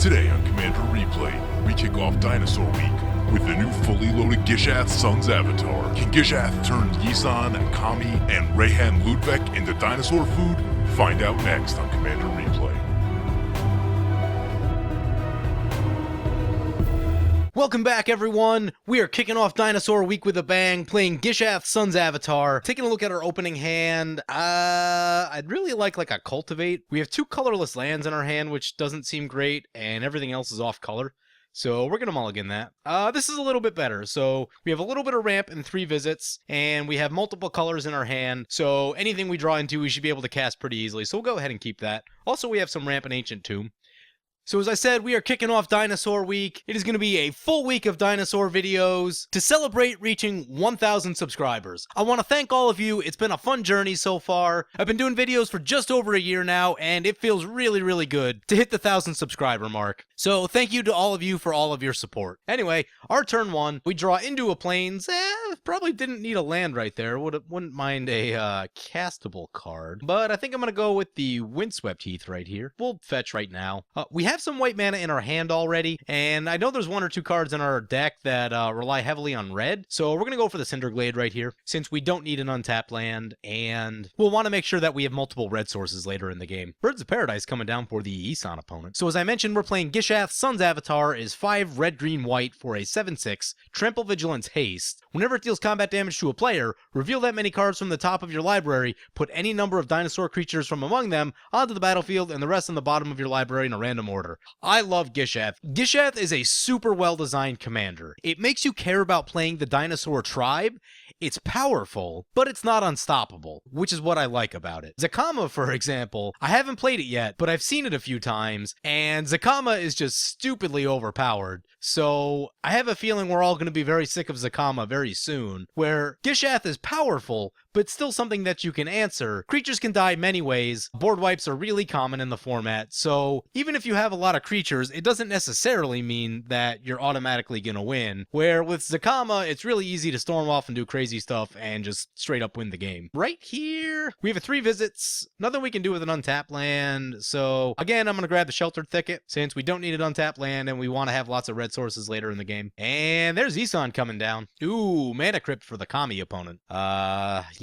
Today on Commander Replay, we kick off Dinosaur Week with the new fully loaded Gishath Sun's Avatar. Can Gishath turn Yisan, Kami, and Rayhan Ludwig into dinosaur food? Find out next on Commander Replay. Welcome back, everyone. We are kicking off Dinosaur Week with a bang, playing Gishath Sun's Avatar. Taking a look at our opening hand, I'd really like a Cultivate. We have two colorless lands in our hand, which doesn't seem great, and everything else is off color. So we're going to mulligan that. This is a little bit better. So we have a little bit of ramp and 3 visits, and we have multiple colors in our hand. So anything we draw into, we should be able to cast pretty easily. So we'll go ahead and keep that. Also, we have some ramp and Ancient Tomb. So as I said, we are kicking off Dinosaur Week. It is going to be a full week of dinosaur videos to celebrate reaching 1,000 subscribers. I want to thank all of you. It's been a fun journey so far. I've been doing videos for just over a year now, and it feels really, really good to hit the 1,000 subscriber mark. So thank you to all of you for all of your support. Anyway, our turn 1, we draw into a plains. Probably didn't need a land right there. Wouldn't mind a castable card. But I think I'm going to go with the Windswept Heath right here. We'll fetch right now. We have some white mana in our hand already, and I know there's 1 or 2 cards in our deck that rely heavily on red, so we're going to go for the Cinderglade right here, since we don't need an untapped land, and we'll want to make sure that we have multiple red sources later in the game. Birds of Paradise coming down for the Yisan opponent. So as I mentioned, we're playing Gishath. Sun's Avatar is 5 red, green, white for a 7/6, Trample, Vigilance, Haste. Whenever it deals combat damage to a player, reveal that many cards from the top of your library, put any number of dinosaur creatures from among them onto the battlefield, and the rest on the bottom of your library in a random order. I love Gishath. Gishath is a super well-designed commander. It makes you care about playing the dinosaur tribe. It's powerful, but it's not unstoppable, which is what I like about it. Zakama, for example, I haven't played it yet, but I've seen it a few times, and Zakama is just stupidly overpowered. So I have a feeling we're all going to be very sick of Zakama very soon, where Gishath is powerful, but still something that you can answer. Creatures can die many ways. Board wipes are really common in the format, so even if you have a lot of creatures, it doesn't necessarily mean that you're automatically going to win. Where with Zakama, it's really easy to storm off and do crazy stuff and just straight up win the game. Right here, we have a 3 visits. Nothing we can do with an untapped land, so again, I'm going to grab the Sheltered Thicket, since we don't need an untapped land and we want to have lots of red sources later in the game. And there's Yisan coming down. Ooh, Mana Crypt for the Kami opponent.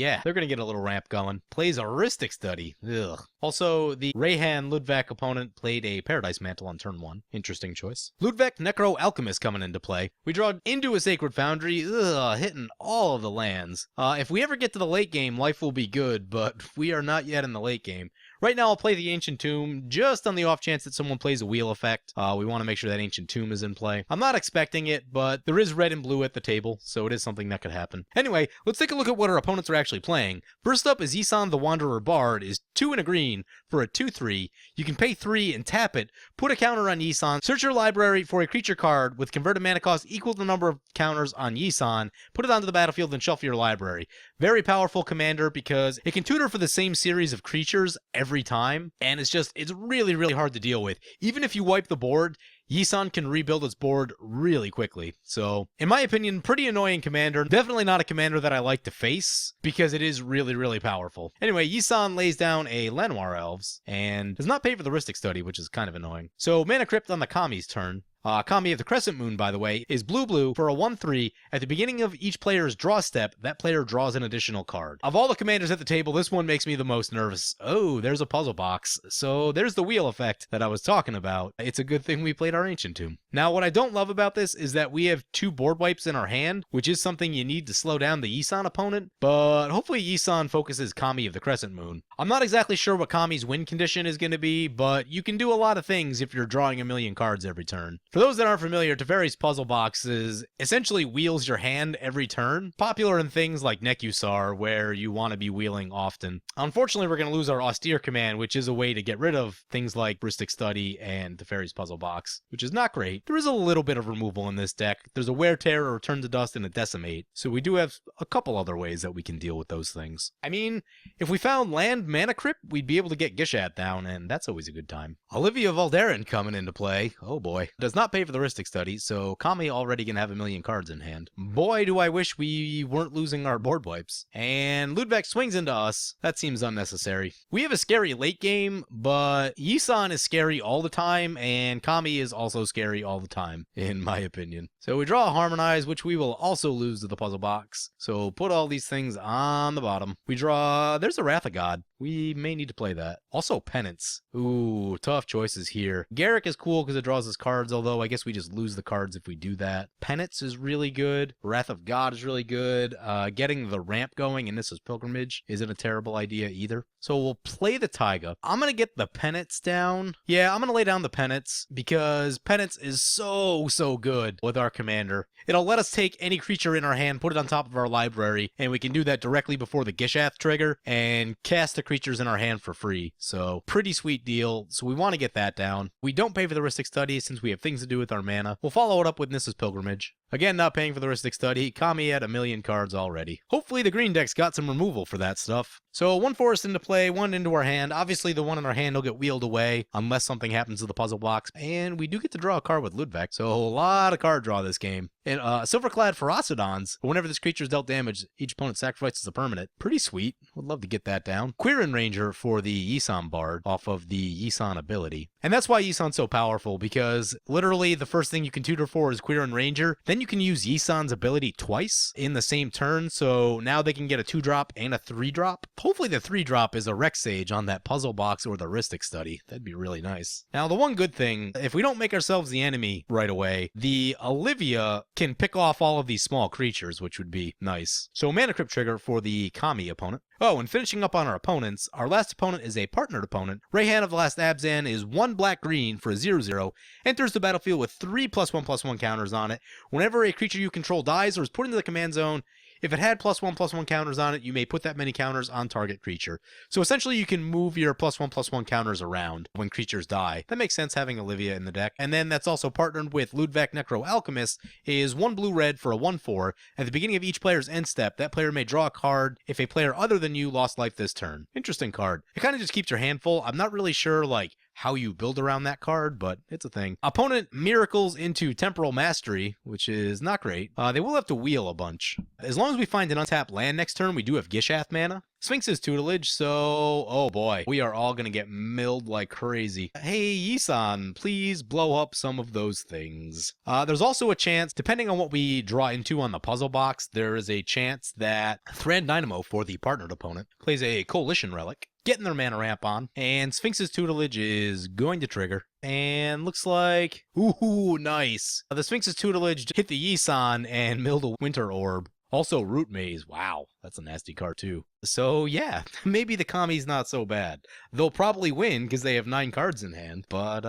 Yeah, they're going to get a little ramp going. Plays a Ristic Study. Ugh. Also, the Rayhan Ludwig opponent played a Paradise Mantle on turn 1. Interesting choice. Ludwig Necro Alchemist coming into play. We draw into a Sacred Foundry, hitting all of the lands. If we ever get to the late game, life will be good, but we are not yet in the late game. Right now, I'll play the Ancient Tomb, just on the off chance that someone plays a wheel effect. We want to make sure that Ancient Tomb is in play. I'm not expecting it, but there is red and blue at the table, so it is something that could happen. Anyway, let's take a look at what our opponents are actually playing. First up is Yisan the Wanderer Bard, is 2 and a green for a 2/3. You can pay 3 and tap it, put a counter on Yisan, search your library for a creature card with converted mana cost equal to the number of counters on Yisan, put it onto the battlefield and shuffle your library. Very powerful commander because it can tutor for the same series of creatures every time, and it's really, really hard to deal with. Even if you wipe the board, Yisan can rebuild its board really quickly. So, in my opinion, pretty annoying commander. Definitely not a commander that I like to face, because it is really, really powerful. Anyway, Yisan lays down a Lenoir Elves, and does not pay for the Ristic Study, which is kind of annoying. So, Mana Crypt on the Kami's turn. Kami of the Crescent Moon, by the way, is blue-blue for a 1/3. At the beginning of each player's draw step, that player draws an additional card. Of all the commanders at the table, this one makes me the most nervous. Oh, there's a puzzle box. So there's the wheel effect that I was talking about. It's a good thing we played our Ancient Tomb. Now, what I don't love about this is that we have 2 board wipes in our hand, which is something you need to slow down the Yisan opponent, but hopefully Yisan focuses Kami of the Crescent Moon. I'm not exactly sure what Kami's win condition is going to be, but you can do a lot of things if you're drawing a million cards every turn. For those that aren't familiar, Teferi's puzzle boxes essentially wheels your hand every turn. Popular in things like Nekusar, where you want to be wheeling often. Unfortunately, we're going to lose our Austere command, which is a way to get rid of things like Ristic Study and Teferi's puzzle box, which is not great. There is a little bit of removal in this deck. There's a Wear Tear, a Return to Dust, and a Decimate, so we do have a couple other ways that we can deal with those things. I mean, if we found land mana crypt, we'd be able to get Gishath down, and that's always a good time. Olivia Valderin coming into play. Oh boy. Does not pay for the Ristic Study, so Kami already gonna have a million cards in hand. Boy, do I wish we weren't losing our board wipes. And Ludwig swings into us. That seems unnecessary. We have a scary late game, but Yisan is scary all the time, and Kami is also scary all the time, in my opinion. So we draw a Harmonize, which we will also lose to the puzzle box. So put all these things on the bottom. We draw... There's a Wrath of God. We may need to play that. Also Penance. Ooh, tough choices here. Garrick is cool because it draws us cards, although I guess we just lose the cards if we do that. Penance is really good. Wrath of God is really good. Getting the ramp going in Nissa's Pilgrimage isn't a terrible idea either. So we'll play the Taiga. I'm going to get the Penance down. Yeah, I'm going to lay down the Penance because Penance is so good with our commander. It'll let us take any creature in our hand, put it on top of our library, and we can do that directly before the Gishath trigger and cast the creatures in our hand for free. So pretty sweet deal. So we want to get that down. We don't pay for the Ristic Study since we have things to do with our mana. We'll follow it up with Nissa's Pilgrimage. Again, not paying for the Ristic Study. Kami had a million cards already. Hopefully the green deck's got some removal for that stuff. So one forest into play, one into our hand. Obviously the one in our hand will get wheeled away unless something happens to the puzzle box. And we do get to draw a card with Ludwig. So a lot of card draw this game. And Silverclad Ferocidons. Whenever this creature is dealt damage, each opponent sacrifices a permanent. Pretty sweet. Would love to get that down. Quirin Ranger for the Yisan Bard off of the Yisan ability. And that's why Yisan's so powerful, because literally the first thing you can tutor for is Quirin Ranger. Then you can use Yisan's ability twice in the same turn, so now they can get a 2-drop and a 3-drop. Hopefully the 3-drop is a Rex Sage on that puzzle box or the Ristic Study. That'd be really nice. Now the one good thing, if we don't make ourselves the enemy right away, the Olivia can pick off all of these small creatures, which would be nice. So Mana Crypt trigger for the Kami opponent. Oh, and finishing up on our opponents, our last opponent is a partnered opponent. Rayhan of the Last Abzan is 1 black-green for a 0/0, enters the battlefield with 3 +1/+1 counters on it. Whenever a creature you control dies or is put into the command zone, if it had +1/+1 counters on it, you may put that many counters on target creature. So essentially you can move your +1/+1 counters around when creatures die. That makes sense having Olivia in the deck. And then that's also partnered with Ludwig Necro Alchemist, is 1 blue-red for a 1/4. At the beginning of each player's end step, that player may draw a card if a player other than you lost life this turn. Interesting card. It kind of just keeps your hand full. I'm not really sure, how you build around that card, but it's a thing. Opponent miracles into Temporal Mastery, which is not great. They will have to wheel a bunch. As long as we find an untapped land next turn, we do have Gishath mana. Sphinx's Tutelage, so... oh boy. We are all gonna get milled like crazy. Hey, Yisan, please blow up some of those things. There's also a chance, depending on what we draw into on the puzzle box, there is a chance that Thran Dynamo for the partnered opponent plays a Coalition Relic, getting their mana ramp on, and Sphinx's Tutelage is going to trigger. And looks like... ooh, nice. The Sphinx's Tutelage hit the Yisan and milled a Winter Orb. Also, Root Maze. Wow, that's a nasty card too. So yeah, maybe the Kami's not so bad. They'll probably win because they have 9 cards in hand, but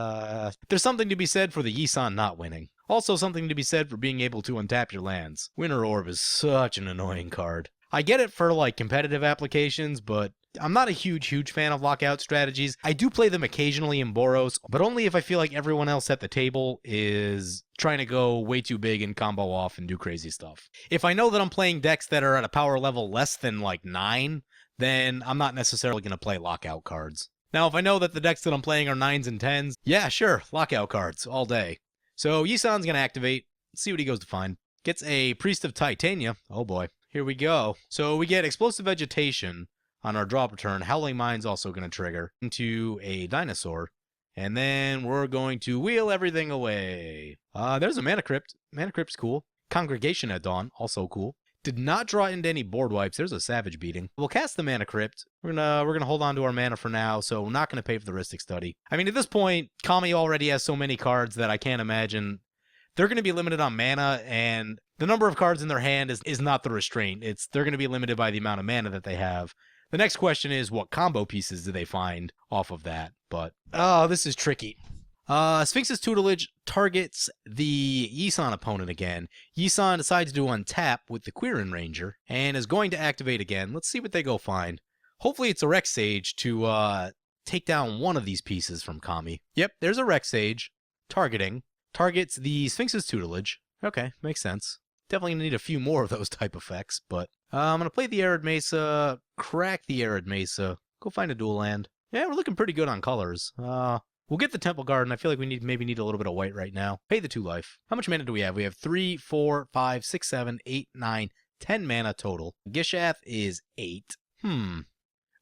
there's something to be said for the Yisan not winning. Also something to be said for being able to untap your lands. Winter Orb is such an annoying card. I get it for competitive applications, but I'm not a huge fan of lockout strategies. I do play them occasionally in Boros, but only if I feel like everyone else at the table is trying to go way too big and combo off and do crazy stuff. If I know that I'm playing decks that are at a power level less than 9, then I'm not necessarily going to play lockout cards. Now, if I know that the decks that I'm playing are 9s and 10s, yeah, sure, lockout cards all day. So Yisan's going to activate, see what he goes to find. Gets a Priest of Titania. Oh boy, here we go. So we get Explosive Vegetation. On our drop return, Howling Mind's also going to trigger into a Dinosaur. And then we're going to wheel everything away. There's a Mana Crypt. Mana Crypt's cool. Congregation at Dawn, also cool. Did not draw into any board wipes. There's a Savage Beating. We'll cast the Mana Crypt. We're gonna hold on to our mana for now, so we're not gonna pay for the Ristic Study. I mean, at this point, Kami already has so many cards that I can't imagine. They're going to be limited on mana, and the number of cards in their hand is not the restraint. They're going to be limited by the amount of mana that they have. The next question is, what combo pieces do they find off of that? But, oh, this is tricky. Sphinx's Tutelage targets the Yisan opponent again. Yisan decides to untap with the Quirin Ranger and is going to activate again. Let's see what they go find. Hopefully it's a Rex Sage to take down one of these pieces from Kami. Yep, there's a Rex Sage targeting. Targets the Sphinx's Tutelage. Okay, makes sense. Definitely gonna need a few more of those type effects, but I'm gonna play the Arid Mesa, crack the Arid Mesa, Go find a dual land. Yeah, we're looking pretty good on colors. We'll get the Temple Garden. I feel like we maybe need a little bit of white right now. Pay the 2 life. How much mana do we have? We have 3, 4, 5, 6, 7, 8, 9, 10 mana total. Gishath is 8.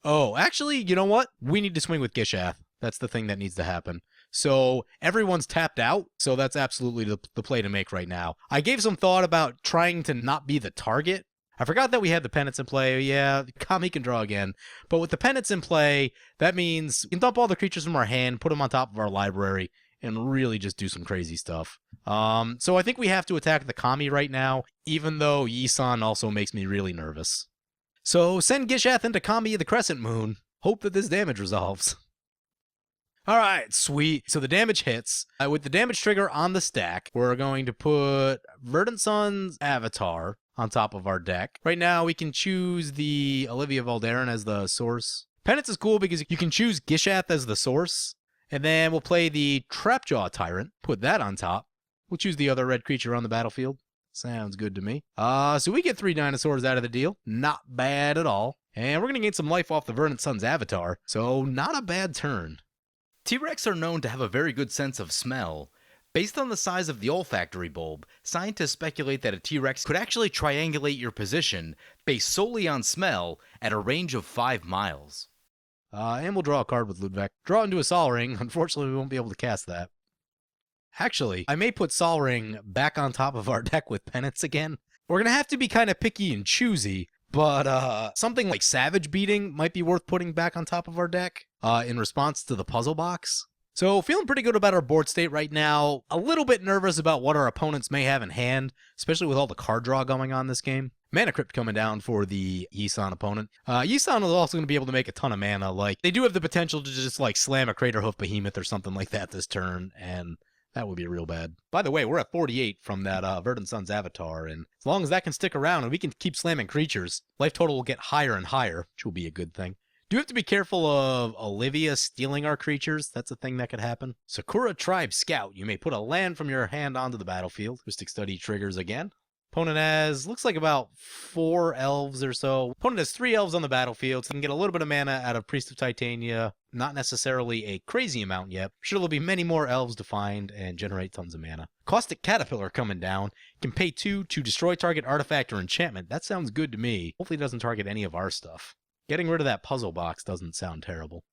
Oh, actually, you know what? We need to swing with Gishath. That's the thing that needs to happen. So everyone's tapped out, so that's absolutely the play to make right now. I gave some thought about trying to not be the target. I forgot that we had the Penance in play. Yeah, Kami can draw again. But with the Penance in play, that means we can dump all the creatures from our hand, put them on top of our library, and really just do some crazy stuff. So I think we have to attack the Kami right now, even though Yisan also makes me really nervous. So send Gishath into Kami of the Crescent Moon. Hope that this damage resolves. Alright, sweet. So the damage hits. With the damage trigger on the stack, we're going to put Verdant Sun's Avatar on top of our deck. Right now, we can choose the Olivia Valdarin as the source. Penance is cool because you can choose Gishath as the source. And then we'll play the Trapjaw Tyrant. Put that on top. We'll choose the other red creature on the battlefield. Sounds good to me. So we get 3 dinosaurs out of the deal. Not bad at all. And we're going to gain some life off the Verdant Sun's Avatar. So not a bad turn. T-Rex are known to have a very good sense of smell. Based on the size of the olfactory bulb, scientists speculate that a T-Rex could actually triangulate your position based solely on smell at a range of 5 miles. And we'll draw a card with Ludwig. Draw into a Sol Ring. Unfortunately, we won't be able to cast that. Actually, I may put Sol Ring back on top of our deck with Penance again. We're going to have to be kind of picky and choosy, but something like Savage Beating might be worth putting back on top of our deck in response to the puzzle box. So feeling pretty good about our board state right now. A little bit nervous about what our opponents may have in hand, especially with all the card draw going on this game. Mana Crypt coming down for the Yisan opponent. Yisan is also going to be able to make a ton of mana. Like, they do have the potential to just like slam a Craterhoof Behemoth or something like that this turn, and that would be real bad. By the way, we're at 48 from that Verdant Sun's Avatar, and as long as that can stick around and we can keep slamming creatures, life total will get higher and higher, which will be a good thing. Do have to be careful of Olivia stealing our creatures. That's a thing that could happen. Sakura Tribe Scout. You may put a land from your hand onto the battlefield. Acoustic Study triggers again. Opponent has, looks like about 4 elves or so. Opponent has 3 elves on the battlefield, so you can get a little bit of mana out of Priest of Titania. Not necessarily a crazy amount yet. Sure, there'll be many more elves to find and generate tons of mana. Caustic Caterpillar coming down. You can pay 2 to destroy target artifact or enchantment. That sounds good to me. Hopefully it doesn't target any of our stuff. Getting rid of that puzzle box doesn't sound terrible.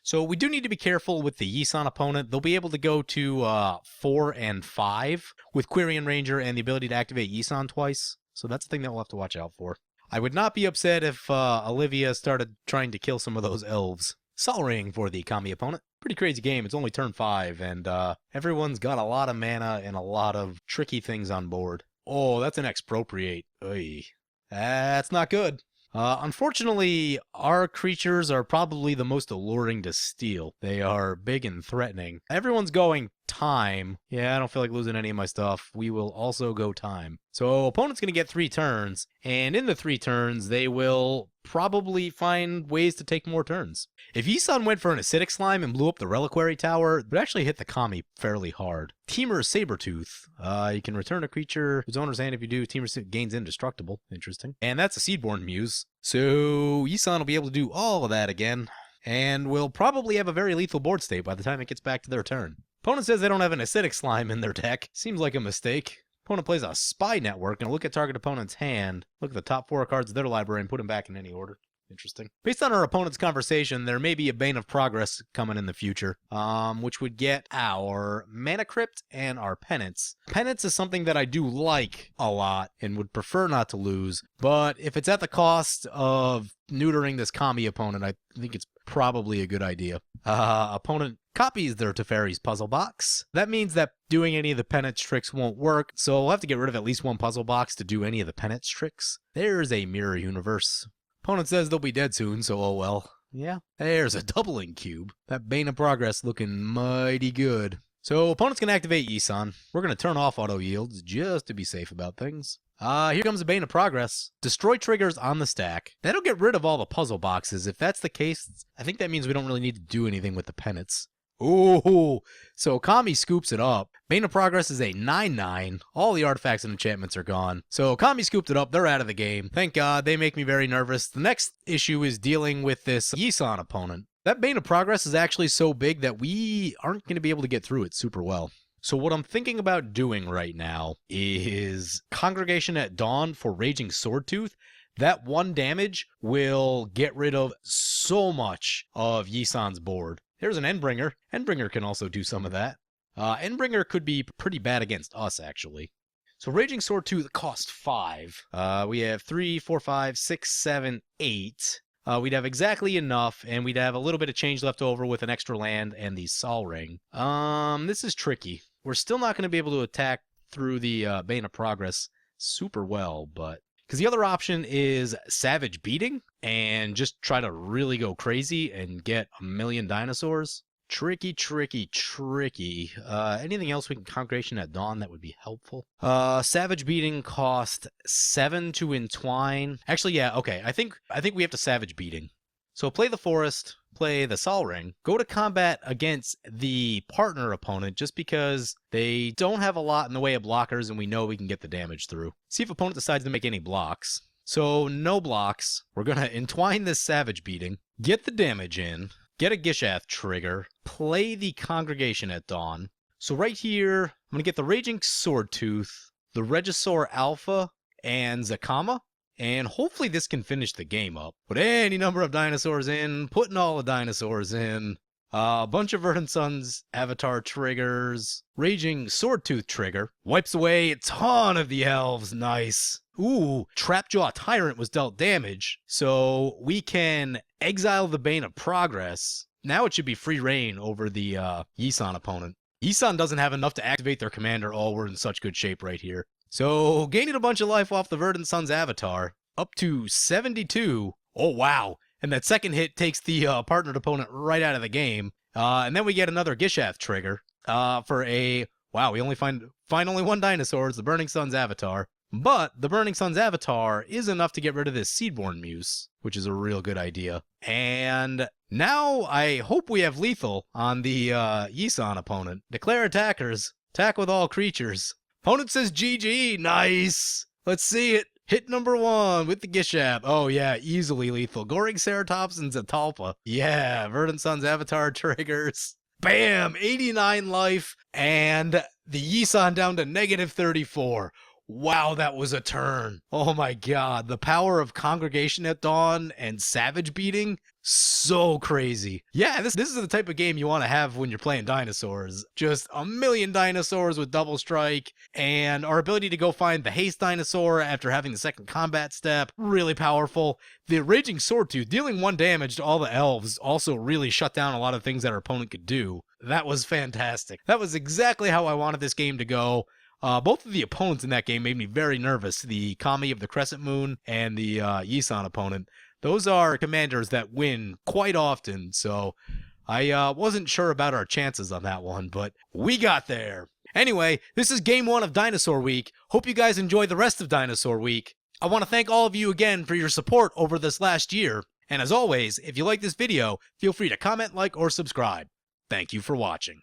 So we do need to be careful with the Yisan opponent. They'll be able to go to 4 and 5 with Quirion Ranger and the ability to activate Yisan twice. So that's the thing that we'll have to watch out for. I would not be upset if Olivia started trying to kill some of those elves. Sol Ring for the Kami opponent. Pretty crazy game. It's only turn 5, and everyone's got a lot of mana and a lot of tricky things on board. Oh, that's an Expropriate. Oy. That's not good. Unfortunately, our creatures are probably the most alluring to steal. They are big and threatening. Everyone's going time. Yeah, I don't feel like losing any of my stuff. We will also go time. So opponent's going to get 3 turns, and in the 3 turns, they will probably find ways to take more turns. If Yisan went for an Acidic Slime and blew up the Reliquary Tower, it would actually hit the Kami fairly hard. Teamer Sabertooth. You can return a creature whose owner's hand. If you do, Teamer gains Indestructible. Interesting. And that's a Seedborn Muse. So Yisan will be able to do all of that again, and will probably have a very lethal board state by the time it gets back to their turn. Opponent says they don't have an Acidic Slime in their deck. Seems like a mistake. Opponent plays a Spy Network and look at target opponent's hand, look at the top 4 cards of their library and put them back in any order. Interesting. Based on our opponent's conversation, there may be a Bane of Progress coming in the future, which would get our Mana Crypt and our Penance. Penance is something that I do like a lot and would prefer not to lose, but if it's at the cost of neutering this Kami opponent, I think it's probably a good idea. Opponent copies their Teferi's puzzle box. That means that doing any of the penance tricks won't work, so we'll have to get rid of at least 1 puzzle box to do any of the penance tricks. There's a Mirror Universe. Opponent says they'll be dead soon, so oh well. Yeah, there's a Doubling Cube. That Bane of Progress looking mighty good. So opponent's going to activate Yisan. We're going to turn off auto yields just to be safe about things. Here comes a Bane of Progress. Destroy triggers on the stack. That'll get rid of all the puzzle boxes. If that's the case, I think that means we don't really need to do anything with the penance. Ooh, so Kami scoops it up. Bane of Progress is a 9/9. All the artifacts and enchantments are gone. So Kami scooped it up. They're out of the game. Thank God. They make me very nervous. The next issue is dealing with this Yisan opponent. That Bane of Progress is actually so big that we aren't going to be able to get through it super well. So what I'm thinking about doing right now is Congregation at Dawn for Raging Swordtooth. That 1 damage will get rid of so much of Yisan's board. There's an Endbringer. Endbringer can also do some of that. Endbringer could be pretty bad against us, actually. So Raging Swordtooth cost 5. We have 3, 4, 5, 6, 7, 8. We'd have exactly enough, and we'd have a little bit of change left over with an extra land and the Sol Ring. This is tricky. We're still not going to be able to attack through the Bane of Progress super well, but... Because the other option is Savage Beating, and just try to really go crazy and get a million dinosaurs. Tricky, tricky, tricky. Anything else we can Congregation at Dawn that would be helpful? Savage Beating cost 7 to entwine. Actually, yeah, okay. I think we have to Savage Beating. So play the Forest, play the Sol Ring, go to combat against the partner opponent just because they don't have a lot in the way of blockers and we know we can get the damage through. See if opponent decides to make any blocks. So no blocks. We're going to entwine this Savage Beating, get the damage in, get a Gishath trigger, play the Congregation at Dawn. So right here, I'm going to get the Raging Swordtooth, the Regisaur Alpha, and Zakama. And hopefully this can finish the game up. Put any number of dinosaurs in, putting all the dinosaurs in. A bunch of Verdant Sun's Avatar triggers. Raging Swordtooth trigger. Wipes away a ton of the elves. Nice. Ooh, Trapjaw Tyrant was dealt damage. So we can exile the Bane of Progress. Now it should be free reign over the Yisan opponent. Yisan doesn't have enough to activate their commander. Oh, we're in such good shape right here. So, gaining a bunch of life off the Verdant Sun's Avatar, up to 72. Oh, wow. And that second hit takes the partnered opponent right out of the game. And then we get another Gishath trigger for a... Wow, we only find only 1 dinosaur. It's the Burning Sun's Avatar. But the Burning Sun's Avatar is enough to get rid of this Seedborn Muse, which is a real good idea. And now I hope we have lethal on the Yisan opponent. Declare attackers. Attack with all creatures. Opponent says GG. Nice. Let's see it. Hit number 1 with the Gishath. Oh, yeah, easily lethal. Goring Ceratops and Zatalpa. Yeah, Verdant Sun's Avatar triggers. Bam! 89 life. And the Yisan down to negative 34. Wow, that was a turn. Oh my god, the power of Congregation at Dawn and Savage Beating, so crazy. Yeah, this is the type of game you want to have when you're playing dinosaurs. Just a million dinosaurs with double strike, and our ability to go find the haste dinosaur after having the second combat step, really powerful. The Raging Swordtooth, dealing 1 damage to all the elves, also really shut down a lot of things that our opponent could do. That was fantastic. That was exactly how I wanted this game to go. Both of the opponents in that game made me very nervous. The Kami of the Crescent Moon and the Yisan opponent. Those are commanders that win quite often, so I wasn't sure about our chances on that one, but we got there. Anyway, this is Game 1 of Dinosaur Week. Hope you guys enjoy the rest of Dinosaur Week. I want to thank all of you again for your support over this last year. And as always, if you like this video, feel free to comment, like, or subscribe. Thank you for watching.